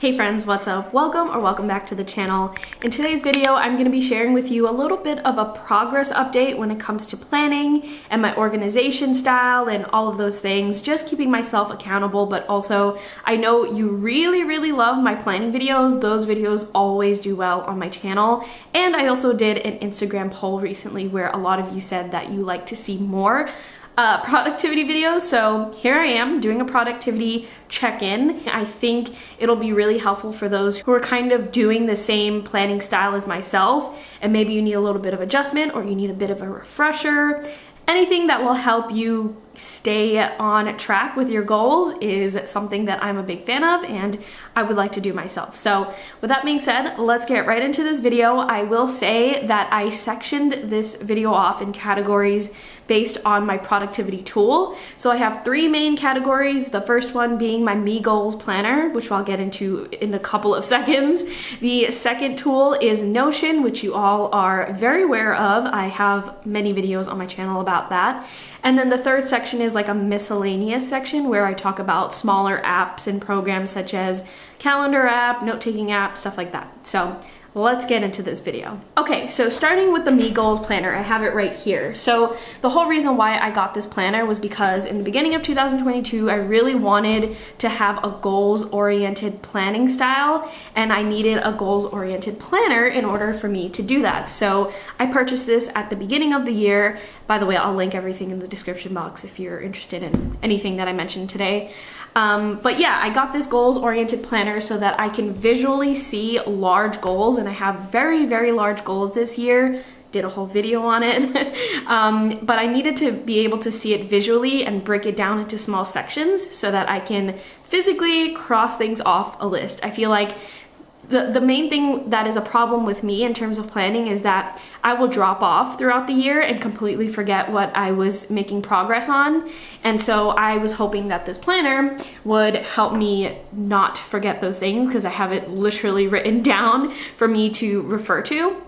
Hey friends, what's up? Welcome back to the channel. In today's video, I'm going to be sharing with you a little bit of a progress update when it comes to planning and my organization style and all of those things, just keeping myself accountable, but also I know you really love my planning videos. Those videos always do well on my channel. And I also did an Instagram poll recently where a lot of you said that you like to see more productivity videos, so here I am doing a productivity check-in. I think it'll be really helpful for those who are kind of doing the same planning style as myself, and maybe you need a little bit of adjustment or you need a bit of a refresher. Anything that will help you stay on track with your goals is something that I'm a big fan of and I would like to do myself. So with that being said, let's get right into this video. I will say that I sectioned this video off in categories based on my productivity tool. So I have three main categories. The first one being my MIGOALS planner, which I'll get into in a couple of seconds. The second tool is Notion, which you all are very aware of. I have many videos on my channel about that. And then the third section is like a miscellaneous section where I talk about smaller apps and programs such as calendar app, note-taking app, stuff like that. So let's get into this video. Okay, so starting with the MIGOALS planner, I have it right here. So the whole reason why I got this planner was because in the beginning of 2022, I really wanted to have a goals-oriented planning style, and I needed a goals-oriented planner in order for me to do that. So I purchased this at the beginning of the year. By the way, I'll link everything in the description box if you're interested in anything that I mentioned today. But yeah, I got this goals-oriented planner so that I can visually see large goals, and I have very large goals this year. Did a whole video on it. But I needed to be able to see it visually and break it down into small sections so that I can physically cross things off a list. I feel like the main thing that is a problem with me in terms of planning is that I will drop off throughout the year and completely forget what I was making progress on. And so I was hoping that this planner would help me not forget those things because I have it literally written down for me to refer to.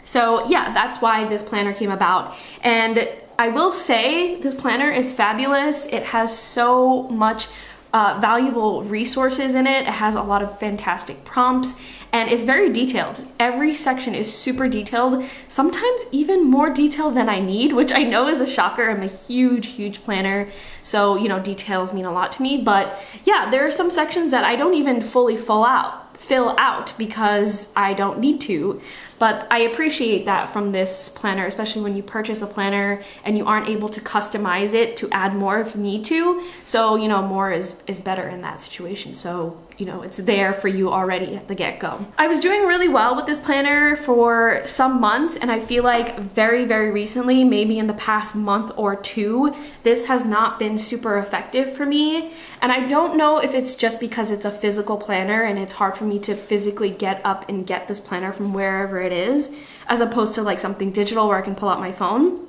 So yeah, that's why this planner came about. And I will say this planner is fabulous. It has so much valuable resources in it. It has a lot of fantastic prompts and it's very detailed. Every section is super detailed, sometimes even more detailed than I need, which I know is a shocker. I'm a huge planner, so you know, details mean a lot to me. But yeah, there are some sections that I don't even fully fill out because I don't need to. But I appreciate that from this planner, especially when you purchase a planner and you aren't able to customize it to add more if you need to. So, you know, more is better in that situation. So, you know, it's there for you already at the get-go. I was doing really well with this planner for some months, and I feel like very recently, maybe in the past month or two, this has not been super effective for me. And I don't know if it's just because it's a physical planner and it's hard for me to physically get up and get this planner from wherever it is, as opposed to like something digital where I can pull out my phone.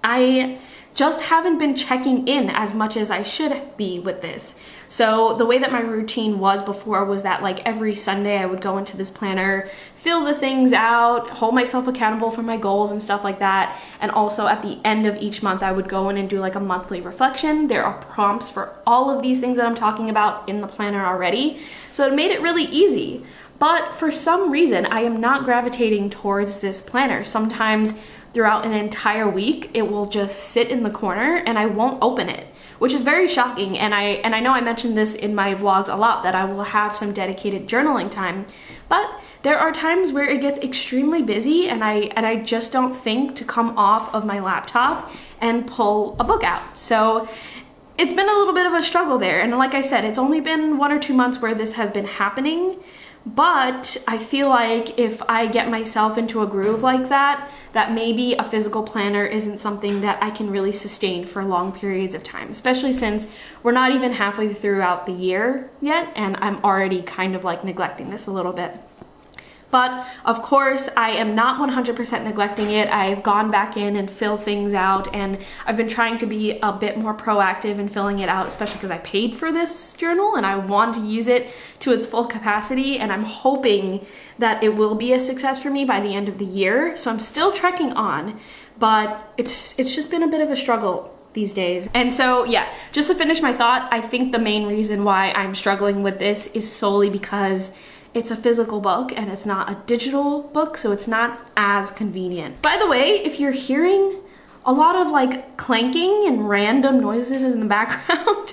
I just haven't been checking in as much as I should be with this. So the way that my routine was before was that like every Sunday I would go into this planner, fill the things out, hold myself accountable for my goals and stuff like that. And also at the end of each month, I would go in and do like a monthly reflection. There are prompts for all of these things that I'm talking about in the planner already. So it made it really easy. But for some reason, I am not gravitating towards this planner. Sometimes throughout an entire week, it will just sit in the corner and I won't open it, which is very shocking. And I know I mentioned this in my vlogs a lot, that I will have some dedicated journaling time, but there are times where it gets extremely busy and I just don't think to come off of my laptop and pull a book out. So it's been a little bit of a struggle there. And like I said, it's only been 1 or 2 months where this has been happening. But I feel like if I get myself into a groove like that, that maybe a physical planner isn't something that I can really sustain for long periods of time, especially since we're not even halfway throughout the year yet, and I'm already kind of like neglecting this a little bit. But of course, I am not 100% neglecting it. I've gone back in and filled things out, and I've been trying to be a bit more proactive in filling it out, especially because I paid for this journal and I want to use it to its full capacity, and I'm hoping that it will be a success for me by the end of the year. So I'm still trekking on, but it's just been a bit of a struggle these days. And so yeah, just to finish my thought, I think the main reason why I'm struggling with this is solely because it's a physical book and it's not a digital book, so it's not as convenient. By the way, if you're hearing a lot of like clanking and random noises in the background,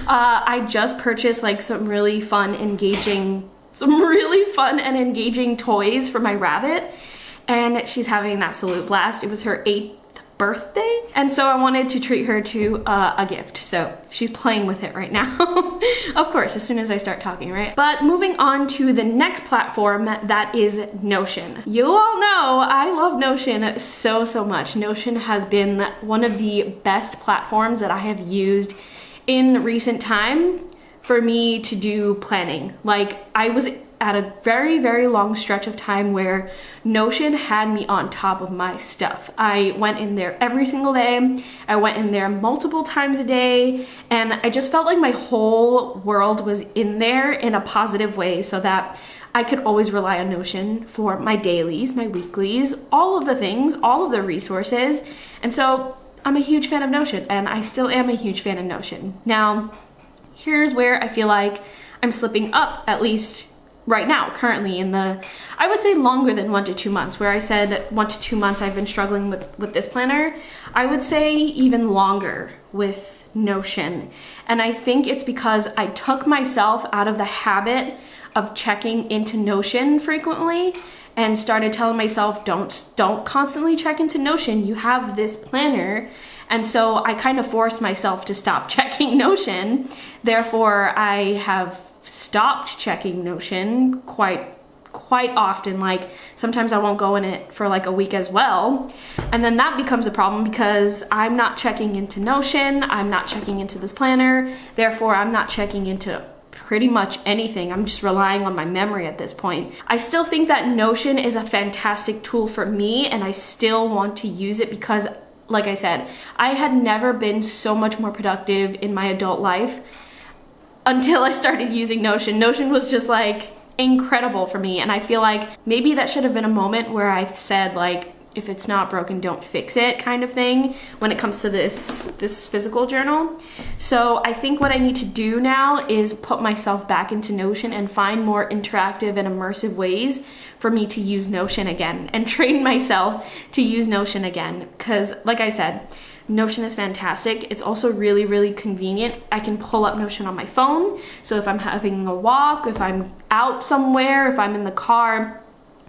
I just purchased like some really fun, engaging toys for my rabbit, and she's having an absolute blast. It was her 8th birthday, and so I wanted to treat her to a gift, so she's playing with it right now. Of course, as soon as I start talking, right? But moving on to the next platform, that is Notion. You all know I love Notion so much. Notion has been one of the best platforms that I have used in recent time for me to do planning. Like, I was at a very long stretch of time where Notion had me on top of my stuff. I went in there every single day. I went in there multiple times a day, and I just felt like my whole world was in there in a positive way, so that I could always rely on Notion for my dailies, my weeklies, all of the things, all of the resources. And so I'm a huge fan of Notion, and I still am a huge fan of Notion. Now, here's where I feel like I'm slipping up, at least right now, currently in the, I would say longer than 1 to 2 months, where I said 1 to 2 months I've been struggling with this planner. I would say even longer with Notion. And I think it's because I took myself out of the habit of checking into Notion frequently and started telling myself, don't constantly check into Notion. You have this planner. And so I kind of forced myself to stop checking Notion. Therefore, I have stopped checking Notion quite often. Like, sometimes I won't go in it for like a week as well. And then that becomes a problem because I'm not checking into Notion. I'm not checking into this planner. Therefore, I'm not checking into pretty much anything. I'm just relying on my memory at this point. I still think that Notion is a fantastic tool for me, and I still want to use it because, like I said, I had never been so much more productive in my adult life until I started using Notion. Notion was just like incredible for me, and I feel like maybe that should have been a moment where I said, like, if it's not broken, don't fix it kind of thing when it comes to this physical journal. So I think what I need to do now is put myself back into Notion and find more interactive and immersive ways for me to use Notion again and train myself to use Notion again. Because like I said, Notion is fantastic. It's also really convenient. I can pull up Notion on my phone. So if I'm having a walk, if I'm out somewhere, if I'm in the car,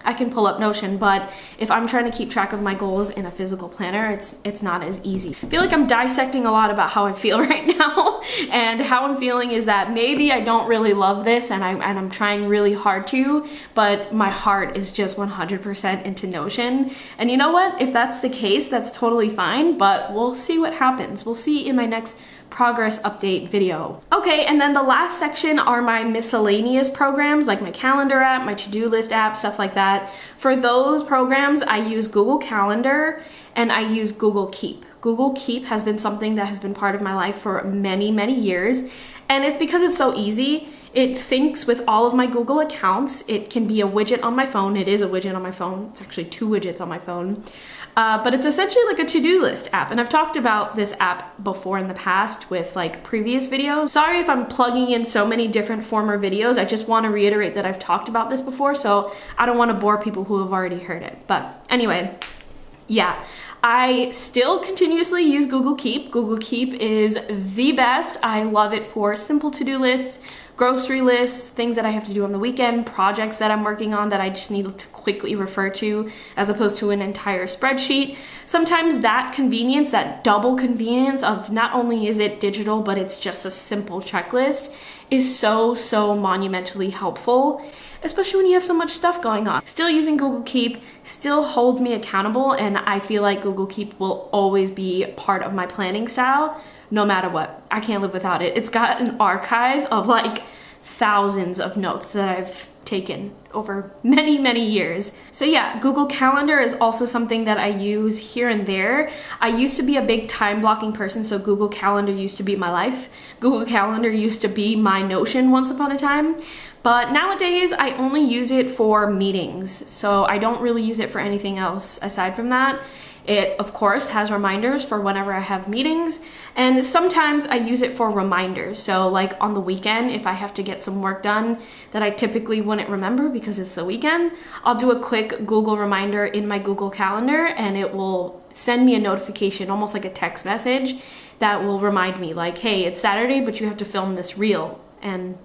I can pull up Notion. But if I'm trying to keep track of my goals in a physical planner, it's not as easy. I feel like I'm dissecting a lot about how I feel right now, and how I'm feeling is that maybe I don't really love this, and I'm trying really hard to, but my heart is just 100% into Notion. And you know what? If that's the case, that's totally fine, but we'll see what happens. We'll see in my next progress update video. Okay, and then the last section are my miscellaneous programs, like my calendar app, my to-do list app, stuff like that. For those programs, I use Google Calendar and I use Google Keep. Google Keep has been something that has been part of my life for many years, and it's because it's so easy. It syncs with all of my Google accounts. It can be a widget on my phone. It is a widget on my phone. It's actually 2 widgets on my phone. But it's essentially like a to-do list app. And I've talked about this app before in the past with like previous videos. Sorry if I'm plugging in so many different former videos. I just want to reiterate that I've talked about this before, so I don't want to bore people who have already heard it. But anyway, yeah. I still continuously use Google Keep. Google Keep is the best. I love it for simple to-do lists, grocery lists, things that I have to do on the weekend, projects that I'm working on that I just need to quickly refer to as opposed to an entire spreadsheet. Sometimes that convenience, that double convenience of not only is it digital, but it's just a simple checklist, is so monumentally helpful, especially when you have so much stuff going on. Still using Google Keep still holds me accountable, and I feel like Google Keep will always be part of my planning style no matter what. I can't live without it. It's got an archive of like thousands of notes that I've taken over many years. So yeah, Google Calendar is also something that I use here and there. I used to be a big time blocking person, so Google Calendar used to be my life. Google Calendar used to be my Notion once upon a time. But nowadays, I only use it for meetings, so I don't really use it for anything else aside from that. It, of course, has reminders for whenever I have meetings, and sometimes I use it for reminders. So like on the weekend, if I have to get some work done that I typically wouldn't remember because it's the weekend, I'll do a quick Google reminder in my Google Calendar, and it will send me a notification, almost like a text message, that will remind me like, hey, it's Saturday, but you have to film this reel. And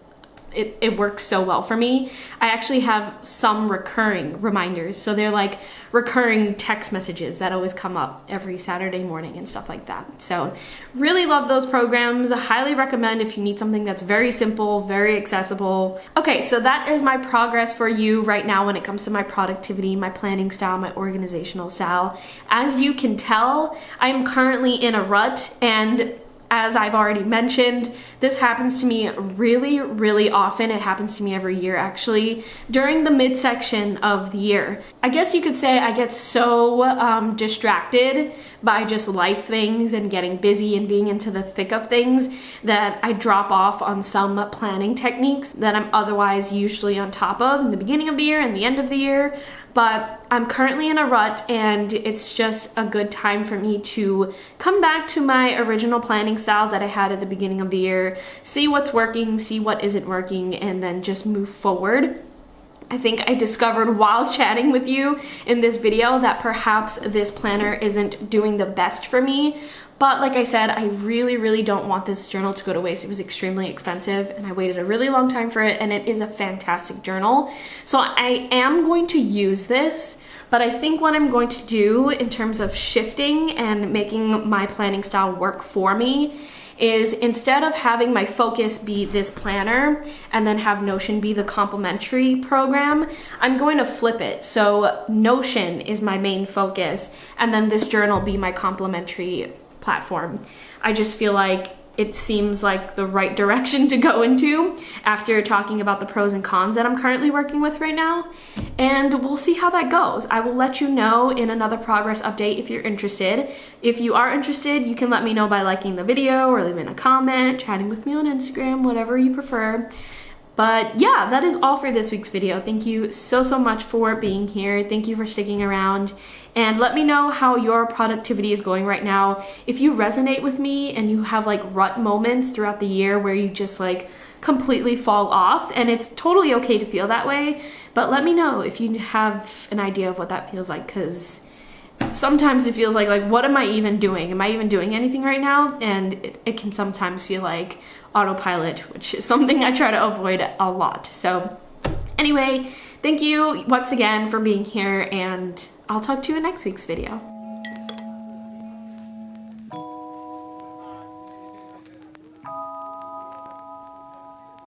it works so well for me. I actually have some recurring reminders. So they're like recurring text messages that always come up every Saturday morning and stuff like that. So really love those programs. I highly recommend if you need something that's very simple, very accessible. Okay, so that is my progress for you right now when it comes to my productivity, my planning style, my organizational style. As you can tell, I am currently in a rut, and as I've already mentioned, this happens to me really often. It happens to me every year, actually, during the midsection of the year. I guess you could say I get so distracted by just life things and getting busy and being into the thick of things that I drop off on some planning techniques that I'm otherwise usually on top of in the beginning of the year and the end of the year. But I'm currently in a rut, and it's just a good time for me to come back to my original planning styles that I had at the beginning of the year, see what's working, see what isn't working, and then just move forward. I think I discovered while chatting with you in this video that perhaps this planner isn't doing the best for me. But like I said, I really don't want this journal to go to waste. It was extremely expensive, and I waited a really long time for it, and it is a fantastic journal. So I am going to use this, but I think what I'm going to do in terms of shifting and making my planning style work for me is, instead of having my focus be this planner and then have Notion be the complementary program, I'm going to flip it. So Notion is my main focus, and then this journal be my complementary platform. I just feel like it seems like the right direction to go into after talking about the pros and cons that I'm currently working with right now. And we'll see how that goes. I will let you know in another progress update if you're interested. If you are interested, you can let me know by liking the video or leaving a comment, chatting with me on Instagram, whatever you prefer. But yeah, that is all for this week's video. Thank you so much for being here. Thank you for sticking around. And let me know how your productivity is going right now. If you resonate with me and you have like rut moments throughout the year where you just like completely fall off, and it's totally okay to feel that way, but let me know if you have an idea of what that feels like, because sometimes it feels like what am I even doing? Am I even doing anything right now? And it can sometimes feel like autopilot, which is something I try to avoid a lot. So anyway, thank you once again for being here, and I'll talk to you in next week's video.